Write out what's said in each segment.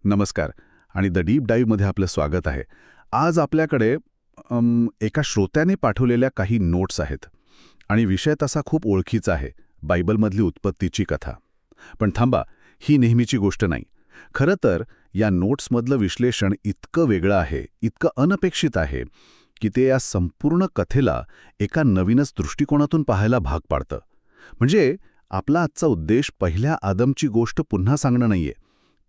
नमस्कार आणि the deep डाईव्हमध्ये आपलं स्वागत आहे. आज आपल्याकडे एका श्रोत्याने पाठवलेल्या काही नोट्स आहेत आणि विषय तसा खूप ओळखीचा आहे, बायबलमधली उत्पत्तीची कथा. पण थांबा, ही नेहमीची गोष्ट नाही. खरं तर या नोट्समधलं विश्लेषण इतकं वेगळं आहे, इतकं अनपेक्षित आहे, की ते या संपूर्ण कथेला एका नवीनच दृष्टिकोनातून पाहायला भाग पाडतं. म्हणजे आपला आजचा उद्देश पहिल्या आदमची गोष्ट पुन्हा सांगणं नाहीये,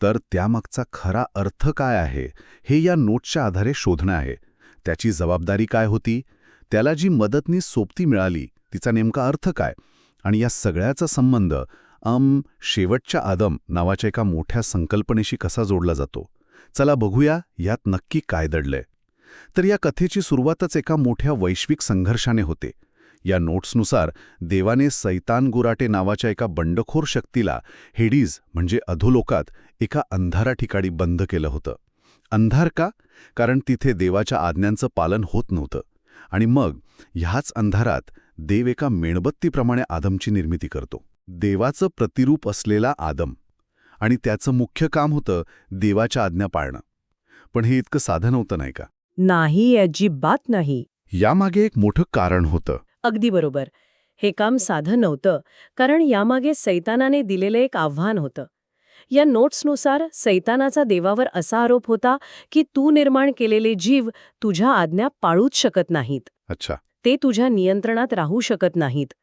तर त्यामागचा खरा अर्थ काय आहे हे या नोट्सच्या आधारे शोधणं आहे. त्याची जबाबदारी काय होती, त्याला जी मदतनीस सोबती मिळाली तिचा नेमका अर्थ काय, आणि या सगळ्याचा संबंध शेवटच्या आदम नावाच्या एका मोठ्या संकल्पनेशी कसा जोडला जातो. चला बघूया यात नक्की काय दडलंय. तर या कथेची सुरुवातच एका मोठ्या वैश्विक संघर्षाने होते. या नोट्सनुसार देवाने सैतान गुराटे नावाच्या एका बंडखोर शक्तीला हेडीज म्हणजे अधोलोकात एका अंधारा ठिकाणी बंद केलं होतं. अंधार का? कारण तिथे देवाच्या आज्ञांचं पालन होत नव्हतं. आणि मग ह्याच अंधारात देव एका मेणबत्तीप्रमाणे आदमची निर्मिती करतो. देवाचं प्रतिरूप असलेला आदम, आणि त्याचं मुख्य काम होतं देवाच्या आज्ञा पाळणं. पण हे इतकं साधं नव्हतं, नाही का? नाही, अजिबात नाही. यामागे एक मोठं कारण होतं. अगदी बरोबर. हे काम साधं नव्हतं, कारण यामागे सैतानाने दिलेलं एक आव्हान होतं. या नोट्सनुसार सैतानाचा देवावर असा आरोप होता की तू निर्माण केलेले जीव तुझ्या आज्ञा पाळूच शकत नाहीत. अच्छा. ते तुझ्या नियंत्रणात राहू शकत नाहीत.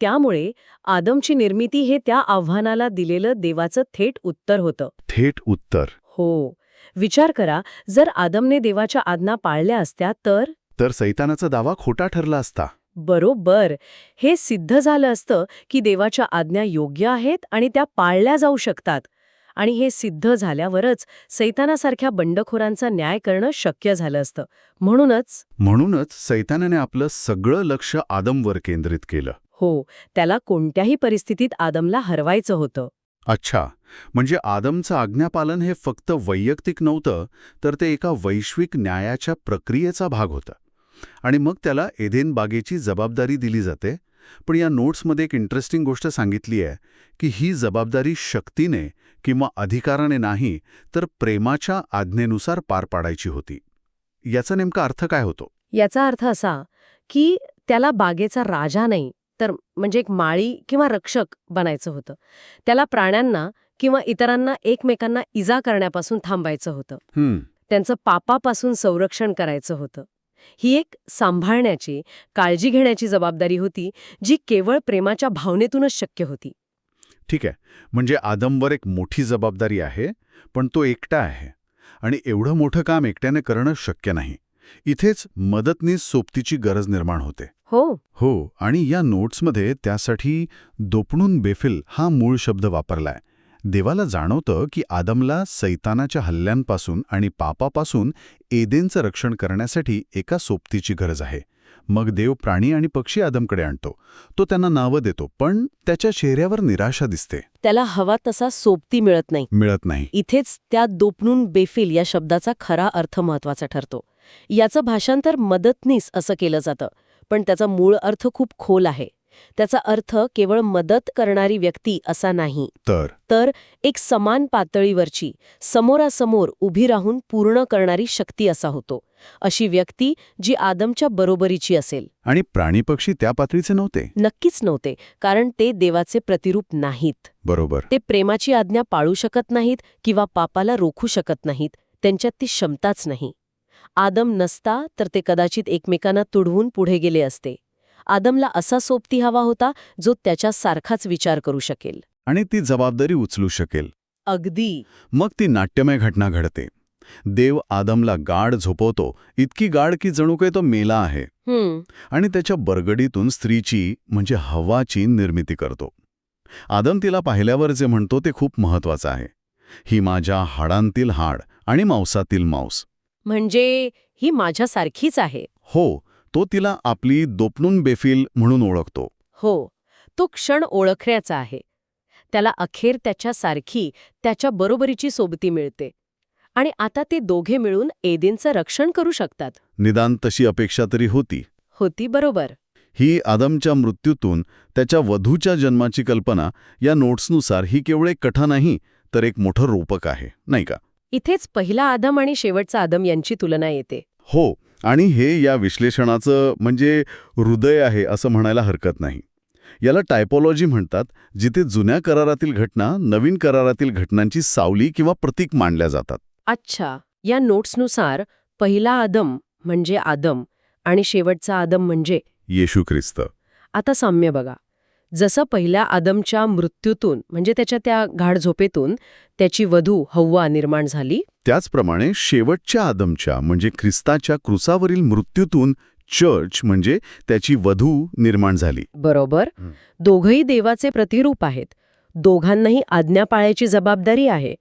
त्यामुळे आदमची निर्मिती हे त्या आव्हानाला दिलेलं देवाचं थेट उत्तर होतं. थेट उत्तर. हो. विचार करा, जर आदमने देवाच्या आज्ञा पाळल्या असत्या तर सैतानाचा दावा खोटा ठरला असता. बरोबर. हे सिद्ध झालं असतं की देवाच्या आज्ञा योग्य आहेत आणि त्या पाळल्या जाऊ शकतात. आणि हे सिद्ध झाल्यावरच सैतानासारख्या बंडखोरांचा न्याय करणं शक्य झालं असतं. म्हणूनच सैतानाने आपलं सगळं लक्ष आदमवर केंद्रित केलं. हो, त्याला कोणत्याही परिस्थितीत आदमला हरवायचं होतं. अच्छा, म्हणजे आदमचं आज्ञापालन हे फक्त वैयक्तिक नव्हतं, तर ते एका वैश्विक न्यायाच्या प्रक्रियेचा भाग होता. आणि मग त्याला एदेन बागेची जबाबदारी दिली जाते. पण या नोट्समध्ये एक इंटरेस्टिंग गोष्ट सांगितली आहे की ही जबाबदारी शक्तीने किंवा अधिकाराने नाही, तर प्रेमाच्या आज्ञेनुसार पार पाडायची होती. याचा नेमका अर्थ काय होतो? याचा अर्थ असा की त्याला बागेचा राजा नाही, तर म्हणजे एक माळी किंवा रक्षक बनायचं होतं. त्याला प्राण्यांना किंवा इतरांना एकमेकांना इजा करण्यापासून थांबायचं होतं. त्यांचं पापापासून संरक्षण करायचं होतं. ही एक सांभाळण्याची, काळजी घेण्याची जबाबदारी होती, जी केवळ प्रेमाच्या भावनेतूनच शक्य होती. ठीक आहे, म्हणजे आदमवर एक मोठी जबाबदारी आहे, पण तो एकटा आहे आणि एवढं मोठं काम एकट्याने करणं शक्य नाही. इथेच मदतनीस सोबतीची गरज निर्माण होते. हो, आणि या नोट्समध्ये त्यासाठी दोपणून बेफिल हा मूळ शब्द वापरलाय. देवाला जाणवतं की आदमला सैतानाच्या हल्ल्यांपासून आणि पापापासून एदेनचं रक्षण करण्यासाठी एका सोबतीची गरज आहे. मग देव प्राणी आणि पक्षी आदमकडे आणतो. तो त्यांना नावं देतो, पण त्याच्या चेहऱ्यावर निराशा दिसते. त्याला हवा तसा सोबती मिळत नाही. इथेच त्या दोपणून बेफिल या शब्दाचा खरा अर्थ महत्वाचा ठरतो. याचं भाषांतर मदतनीस असं केलं जातं, पण त्याचा मूळ अर्थ खूप खोल आहे. त्याचा अर्थ केवळ मदत करणारी व्यक्ती असा नाही, तर एक समान पातळीवरची, समोरासमोर उभी राहून पूर्ण करणारी शक्ती असा होतो. अशी व्यक्ती जी आदमच्या बरोबरीची असेल. आणि प्राणी पक्षी त्या पातळीचे नव्हते? नक्कीच नव्हते, कारण ते देवाचे प्रतिरूप नाहीत. बरोबर. ते प्रेमाची आज्ञा पाळू शकत नाहीत किंवा पापाला रोखू शकत नाहीत. त्यांच्यात ती क्षमताच नाही. आदम नसता तर ते कदाचित एकमेकांना तुडवून पुढे गेले असते. आदमला असा सोबती हवा होता जो त्याच्यासारखाच विचार करू शकेल आणि ती जबाबदारी उचलू शकेल. अगदी. मग ती नाट्यमय घटना घडते. देव आदमला गाढ झोपवतो, इतकी गाढ की जणू काही तो मेला आहे. आणि त्याच्या बरगडीतून स्त्रीची म्हणजे हव्वाची निर्मिती करतो. आदम तिला पाहिल्यावर जे म्हणतो ते खूप महत्वाचं आहे. ही माझ्या हाडांतील हाड आणि मांसातील मांस. म्हणजे ही माझ्यासारखीच आहे. हो, तो तिला आपली दोपणून बेफिल म्हणून ओळखतो. हो, तो क्षण ओळखण्याचा आहे. त्याला अखेर त्याच्यासारखी, त्याच्या बरोबरीची सोबती मिळते. आणि आता ते दोघे मिळून एदेनचं रक्षण करू शकतात. निदान तशी अपेक्षा तरी होती. बरोबर. ही आदमच्या मृत्यूतून त्याच्या वधूच्या जन्माची कल्पना या नोट्सनुसार ही केवळ एक कथा नाही, तर एक मोठं रूपक आहे, नाही का? इथेच पहिला आदम आणि शेवटचा आदम यांची तुलना येते. हो, आणि हे या विश्लेषणाचं म्हणजे हृदय आहे असं म्हणायला हरकत नाही. याला टायपोलॉजी म्हणतात, जिथे जुन्या करारातील घटना नवीन करारातील घटनांची सावली किंवा प्रतीक मानल्या जातात. अच्छा, या नोट्सनुसार पहिला आदम म्हणजे आदम आणि शेवटचा आदम म्हणजे येशू ख्रिस्त. आता साम्य बघा. जसं पहिल्या आदमच्या मृत्यूतून म्हणजे त्याच्या त्या गाढ झोपेतून त्याची वधू हव्वा निर्माण झाली, त्याचप्रमाणे शेवटच्या आदमच्या म्हणजे ख्रिस्ताच्या क्रुसावरील मृत्यूतून चर्च म्हणजे त्याची वधू निर्माण झाली. बरोबर. दोघंही देवाचे प्रतिरूप आहेत. दोघांनाही आज्ञा पाळायची जबाबदारी आहे.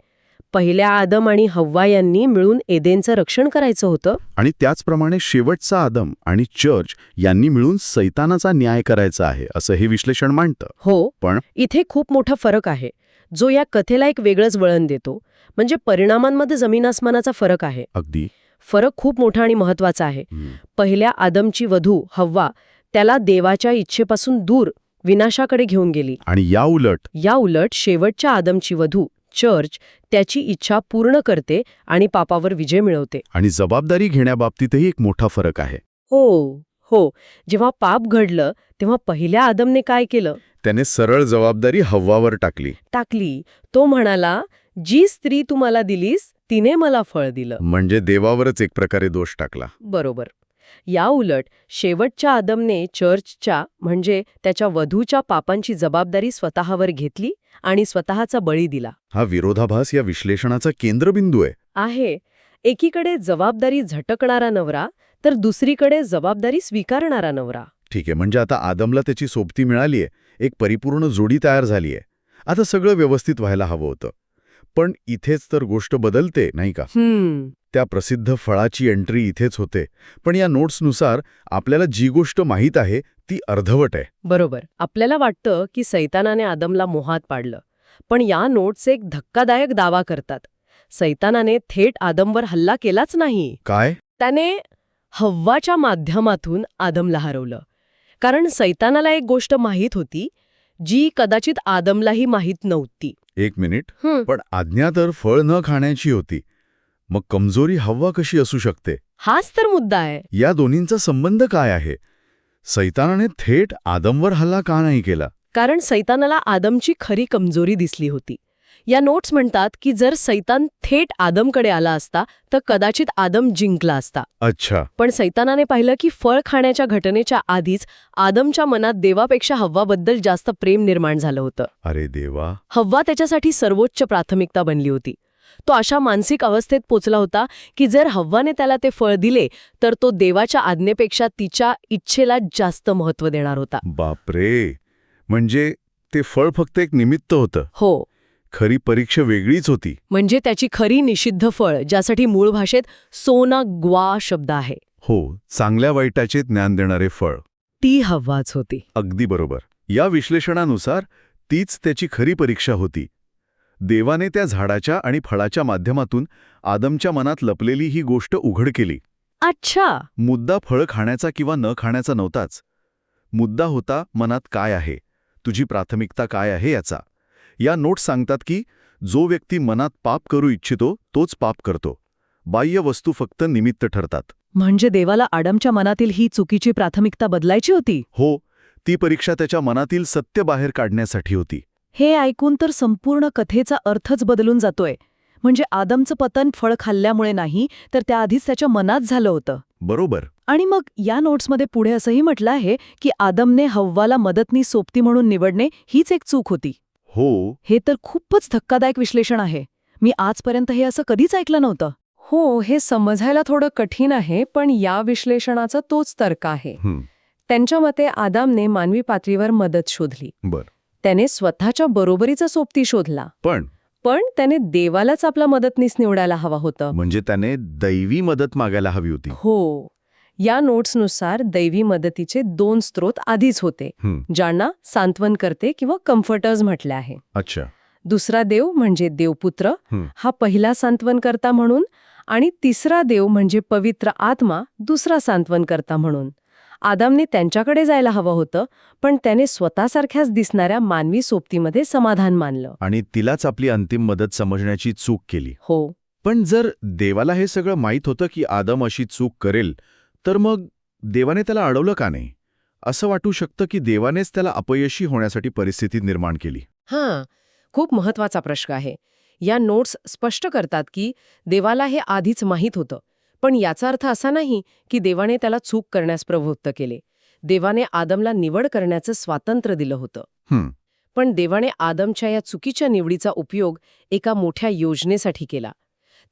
पहिल्या आदम आणि हव्वा यांनी मिळून एदेनचं रक्षण करायचं होतं. आणि त्याचप्रमाणे शेवटचा आदम आणि चर्च यांनी मिळून सैतानाचा न्याय करायचा आहे असं हे विश्लेषण मांडतं. हो, पण इथे खूप मोठा फरक आहे, जो या कथेला एक वेगळंच वळण देतो. म्हणजे परिणामांमध्ये जमीन आसमानाचा फरक आहे. अगदी. फरक खूप मोठा आणि महत्वाचा आहे. पहिल्या आदमची वधू हव्वा त्याला देवाच्या इच्छेपासून दूर विनाशाकडे घेऊन गेली. आणि या उलट शेवटच्या आदमची वधू चर्च त्याची इच्छा पूर्ण करते आणि पापावर विजय मिळवते. आणि जबाबदारी घेण्याबाबतीतही एक मोठा फरक आहे. हो. जेव्हा पाप घडलं तेव्हा पहिल्या आदमने काय केलं? त्याने सरळ जबाबदारी हव्वावर टाकली. तो म्हणाला, जी स्त्री तू मला दिलीस तिने मला फळ दिलं. म्हणजे देवावरच एक प्रकारे दोष टाकला. बरोबर. या उलट शेवटच्या आदमने चर्चच्या म्हणजे त्याच्या वधूच्या पापांची जबाबदारी स्वतःवर घेतली आणि स्वतःचा बळी दिला. हा विरोधाभास या विश्लेषणाचा केंद्रबिंदू आहे. एकीकडे जबाबदारी झटकणारा नवरा तर दुसरीकडे जबाबदारी स्वीकारणारा नवरा. ठीक आहे, म्हणजे आता आदमला त्याची सोबती मिळालीये, एक परिपूर्ण जोडी तयार झालीये. आता सगळं व्यवस्थित व्हायला हवं होतं. पण इथेच तर गोष्ट बदलते, नाही का? त्या प्रसिद्ध फळाची एंट्री इथेच होते. पण या नोट्सनुसार आपल्याला जी गोष्ट माहीत आहे ती अर्धवट आहे. बरोबर. आपल्याला वाटतं की सैतानाने आदमला मोहात पाडलं. पण या नोट्स एक धक्कादायक दावा करतात. सैतानाने थेट आदमवर हल्ला केलाच नाही. काय? त्याने हव्वाच्या माध्यमातून आदमला हरवलं. कारण सैतानाला एक गोष्ट माहीत होती, जी कदाचित आदमलाही माहीत नव्हती. एक मिनिट, पण आज्ञा तर फळ न खाण्याची होती. मग कमजोरी हव्वा कशी असू शकते? हाच तर मुद्दा आहे. या दोन्हींचा संबंध काय आहे? सैतानाने थेट आदमवर हल्ला का नाही केला? कारण सैतानाला आदमची खरी कमजोरी दिसली होती. या नोट्स म्हणतात की जर सैतान थेट आदमकडे आला असता तर कदाचित आदम जिंकला असता. अच्छा. पण सैतानाने पाहिलं की फळ खाण्याच्या घटनेच्या आधीच आदमच्या मनात देवापेक्षा हव्वाबद्दल जास्त प्रेम निर्माण झालं होतं. अरे देवा. हव्वा त्याच्यासाठी सर्वोच्च प्राथमिकता बनली होती. तो अशा मानसिक अवस्थेत पोचला होता की जर हव्वाने त्याला ते फळ दिले तर तो देवाच्या आज्ञेपेक्षा तिच्या इच्छेला जास्त महत्त्व देणार होता. बापरे. म्हणजे ते फळ फक्त एक निमित्त होतं. हो. खरी परीक्षा वेगळीच होती. म्हणजे त्याची खरी निषिद्ध फळ, ज्यासाठी मूळ भाषेत सोना ग्वा शब्द आहे. हो, चांगल्या वाईटाचे ज्ञान देणारे फळ. ती हव्वाच होती. अगदी बरोबर. या विश्लेषणानुसार तीच त्याची खरी परीक्षा होती. देवाने त्या झाडाच्या आणि फळाच्या माध्यमातून आदमच्या मनात लपलेली ही गोष्ट उघड केली. अच्छा. मुद्दा फळ खाण्याचा किंवा न खाण्याचा नव्हताच. मुद्दा होता मनात काय आहे, तुझी प्राथमिकता काय आहे याचा. या नोट्स सांगतात की जो व्यक्ती मनात पाप करू इच्छितो तोच पाप करतो. बाह्य वस्तू फक्त निमित्त ठरतात. म्हणजे देवाला आडमच्या मनातील ही चुकीची प्राथमिकता बदलायची होती. हो, ती परीक्षा त्याच्या मनातील सत्य बाहेर काढण्यासाठी होती. हे ऐकून तर संपूर्ण कथेचा अर्थच बदलून जातोय. म्हणजे आदमचं पतन फळ खाल्ल्यामुळे नाही तर त्याआधीच त्याच्या मनात झालं होतं. बरोबर. आणि मग या नोट्समध्ये पुढे असंही म्हटलं आहे की आदमने हव्वाला मदतनीस सोबती म्हणून निवडणे हीच एक चूक होती. हो. हे तर खूपच धक्कादायक विश्लेषण आहे. मी आजपर्यंत हे असं कधीच ऐकलं नव्हतं. हो, हे समजायला थोडं कठीण आहे, पण या विश्लेषणाचा तोच तर्क आहे. त्यांच्या मते आदामने मानवी पातळीवर मदत शोधली. त्याने स्वतःच्या बरोबरीचा सोबती शोधला. पण त्याने देवालाच आपला मदतनीस निवडायला हवा होतं. म्हणजे त्याने दैवी मदत मागायला हवी होती. हो. या नोट्सनुसार दैवी मदतीचे 2 स्रोत आधीच होते, ज्यांना सांत्वनकर्ते किंवा कम्फर्टर्स म्हटले आहे. अच्छा. दुसरा देव म्हणजे देवपुत्र, हा पहिला सांत्वनकर्ता म्हणून, आणि तिसरा देव म्हणजे पवित्र आत्मा, दुसरा सांत्वनकर्ता म्हणून. आदामने त्यांच्याकडे जायला हवं होतं, पण त्याने स्वतःसारख्याच दिसणाऱ्या मानवी सोबतीमध्ये समाधान मानलं. आणि तिलाच आपली अंतिम मदत समजण्याची चूक केली. हो. पण जर देवाला हे सगळं माहीत होतं की आदम अशी चूक करेल, तर मग देवाने त्याला अडवलं का नाही? असं वाटू शकतं की देवानेच त्याला अपयशी होण्यासाठी परिस्थिती निर्माण केली. हां, खूप महत्वाचा प्रश्न आहे. या नोट्स स्पष्ट करतात की देवाला हे आधीच माहीत होतं. पण याचा अर्थ असा नाही की देवाने त्याला चूक करण्यास प्रवृत्त केले. देवाने आदमला निवड करण्याचं स्वातंत्र्य दिलं होतं. हं, पण देवाने आदमच्या या चुकीच्या निवडीचा उपयोग एका मोठ्या योजनेसाठी केला.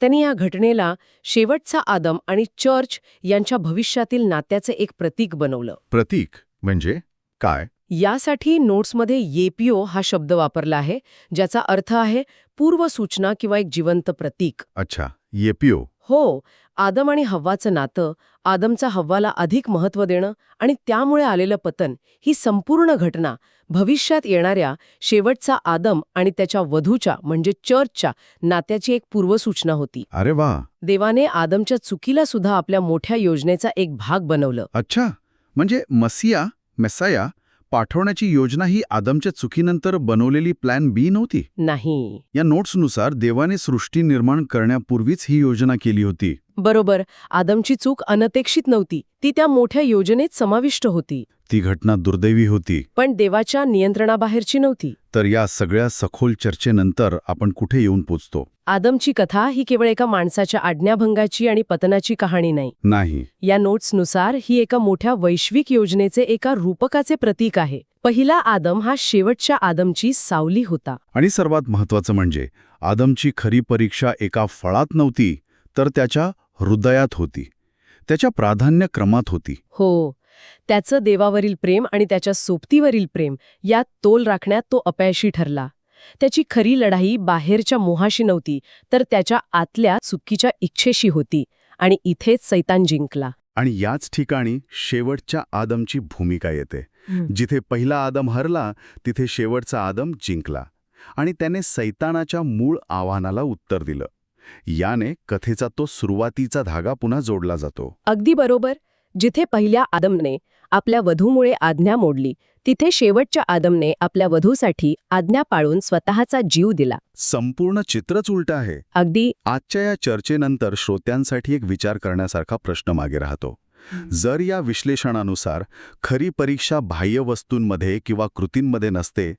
त्यांनी या घटनेला शेवटचा आदम आणि चर्च यांच्या भविष्यातील नात्याचे एक प्रतीक बनवलं. प्रतीक म्हणजे काय? यासाठी नोट्समध्ये येपिओ हा शब्द वापरला आहे, ज्याचा अर्थ आहे पूर्वसूचना किंवा एक जिवंत प्रतीक. अच्छा, येपिओ. हो, आदम आणि हव्वाचं नातं, आदमचा हव्वाला अधिक महत्त्व देणं आणि त्यामुळे आलेलं पतन, ही संपूर्ण घटना भविष्यात येणाऱ्या शेवटचा आदम आणि त्याच्या वधूच्या म्हणजे चर्चच्या नात्याची एक पूर्वसूचना होती. अरे वा. देवाने आदमच्या चुकीला सुद्धा आपल्या मोठ्या योजनेचा एक भाग बनवलं. अच्छा, म्हणजे मेसाया पाठवण्याची योजना ही आदमच्या चुकीनंतर बनवलेली प्लॅन बी नव्हती. नाही. या नोट्सनुसार देवाने सृष्टी निर्माण करण्यापूर्वीच ही योजना केली होती. बरोबर, आदमची चूक अनपेक्षित नव्हती, ती त्या मोठ्या योजनेत समाविष्ट होती. ती घटना दुर्दैवी होती. पण देवाच्या नियंत्रणाबाहेरची नव्हती. तर या सगळ्या सखोल चर्चेनंतर आपण कुठे येऊन पोचतो? आदमची कथा ही केवळ एका माणसाच्या आज्ञाभंगाची आणि पतनाची कहाणी नाही. नाही. या नोट्सनुसार ही एका मोठ्या वैश्विक योजनेचे एका रूपकाचे प्रतीक आहे. पहिला आदम हा शेवटच्या आदमची सावली होता. आणि सर्वात महत्वाचं म्हणजे आदमची खरी परीक्षा एका फळात नव्हती, तर त्याच्या हृदयात होती, त्याच्या प्राधान्यक्रमात होती. हो, त्याचं देवावरील प्रेम आणि त्याच्या सोबतीवरील प्रेम यात तोल राखण्यात तो अपयशी ठरला. त्याची खरी लढाई बाहेरच्या मोहाशी नव्हती, तर त्याच्या आतल्या चुकीच्या इच्छेशी होती. आणि इथेच सैतान जिंकला. आणि याच ठिकाणी शेवटच्या आदमची भूमिका येते. जिथे पहिला आदम हरला, तिथे शेवटचा आदम जिंकला. आणि त्याने सैतानाच्या मूळ आव्हानाला उत्तर दिलं. याने कथेचा तो सुरुवातीचा धागा पुन्हा जोडला जातो. अगदी बरोबर. जिथे पहिल्या आदमने आपल्या वधूमुळे आज्ञा मोडली, तिथे शेवटच्या आदमने आपल्या वधूसाठी आज्ञा पाळून स्वतःचा जीव दिला. संपूर्ण चित्रच उलटं आहे. अगदी. आजच्या या चर्चेनंतर श्रोत्यांसाठी एक विचार करण्यासारखा प्रश्न मागे राहतो. जर या विश्लेषणानुसार खरी परीक्षा बाह्य वस्तूंमध्ये किंवा कृतींमध्ये नसते,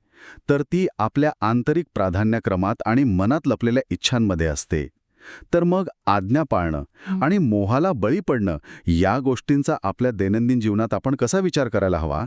तर ती आपल्या आंतरिक प्राधान्यक्रमात आणि मनात लपलेल्या इच्छांमध्ये असते, तर मग आज्ञा पाळणं आणि मोहाला बळी पडणं या गोष्टींचा आपल्या दैनंदिन जीवनात आपण कसा विचार करायला हवा?